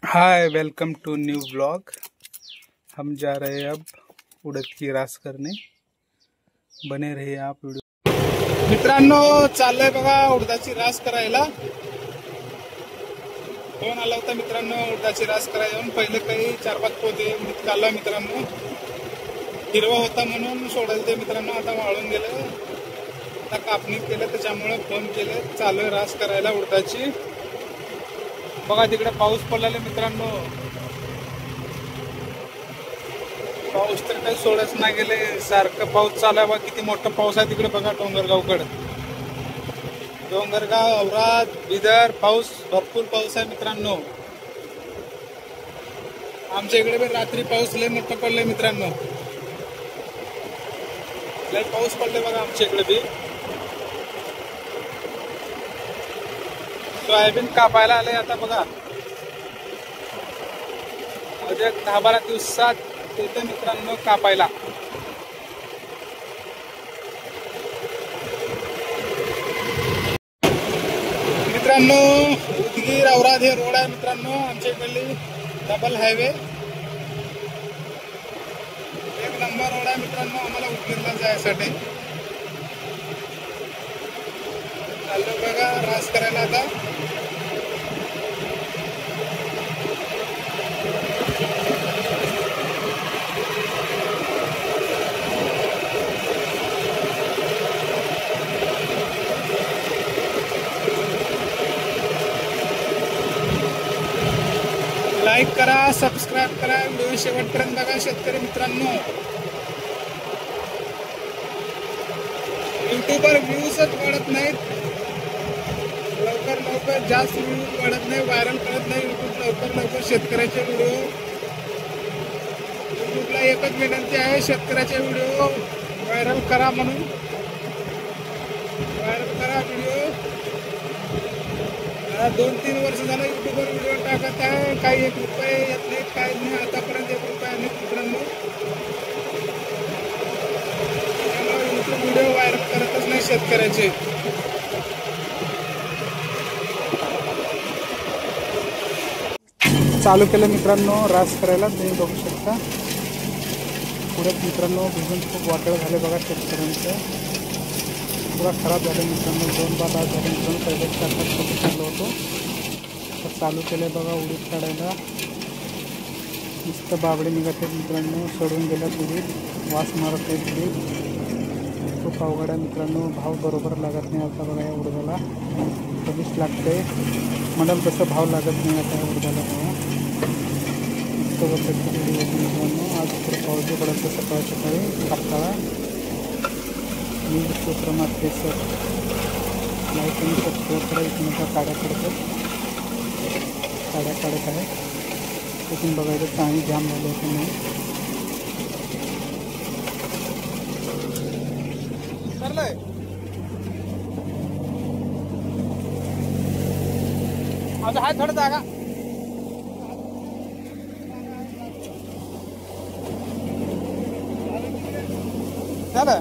High, welcome to new blog. हम जा रहे हैं अब उड़द की रास करने। बने रहे आप वीडियो। मित्रांनो, चाललंय बघा उडदाची रास करायला। फोन आला होता मित्रांनो उडदाची रास करायला। पहिले काही 4-5 पोते उडीद काढला मित्रांनो, हिरवा होता म्हणून सोडायला ते मित्रांनो। आता वाळून गेलं, आता कापणी केलं, त्याच्यामुळे फोन केले। चालू आहे रास करायला उडदाची। बघा तिकडे पाऊस पडलेला मित्रांनो, पाऊस तर काही सोडच नाही गेले, सारखं पाऊस चालू आहे। बघा किती मोठा पाऊस आहे तिकडे, बघा डोंगरगावकडे, डोंगरगाव, औराद, बिदर, पाऊस भरपूर पाऊस आहे मित्रांनो। आमच्या इकडे पण रात्री पाऊस लय मोठा पडलाय मित्रांनो, लय पाऊस पडले बघा आमच्या इकडे बी। सोयाबीन कापायला आले आता बघा, अजून 10-12 दिवसात येते मित्रांनो कापायला। मित्रांनो उदगीर औराद हे रोड आहे मित्रांनो, आमच्या इकडली डबल हायवे, एक नंबर रोड आहे मित्रांनो आम्हाला उदगीरला जायसाठी। चाललो बघा रास करायला आता। लाईक करा, सबस्क्राईब करा, व्हिडिओ शेवटपर्यंत बघा शेतकरी मित्रांनो। युट्यूबवर व्ह्यूजच वाढत नाहीत, लवकर जास्त व्ह्यूज वाढत नाही, व्हायरल करत नाही युट्यूब लवकर शेतकऱ्याचे व्हिडिओ। युट्यूबला एकच विनंती आहे, शेतकऱ्याचे व्हिडिओ व्हायरल करा, म्हणून व्हायरल करा व्हिडिओ। 2-3 वर्ष झालं युट्यूबवर व्हिडिओ टाकत आहे, काही 1 रुपये येत नाही, काही नाही, आतापर्यंत 1 रुपया नाही मित्रांनो। त्यामुळे युट्यूब व्हिडिओ व्हायरल करतच नाही शेतकऱ्याचे। चालू केलं मित्रांनो रास करायला, तुम्ही बघू शकता। पुढे मित्रांनो भिजून खूप वाटळ झाले बघा शेतकऱ्यांचं, पुरा खराब झालं मित्रांनो। 2 बार रास झाले मित्रांनो, पहिले 4-5 पोते काढलं होतं, तर चालू केलं बघा उडीद काढायला। नुसतं बाबडे निघत आहेत मित्रांनो, सडून गेल्यात उडीद, वास मारत आहेत उडीद, खूप अवघड आहे मित्रांनो। भाव बरोबर लागत नाही आता बघा या उडदाला, कमीच लागते, म्हणाल तसं भाव लागत नाही आता या उडदाला बघा। नुसतं बघत मित्रांनो, आज थोडं पाऊस पडत सकाळी कापताळा। मी सुप्रमात ते सर लाईक आणि सबस्क्राईब करा, एकमेका काड्या काढत आहे, तिथून बघायचं चांगली जाम झाली होती नाही। आज हाय थोडं जागा झालं।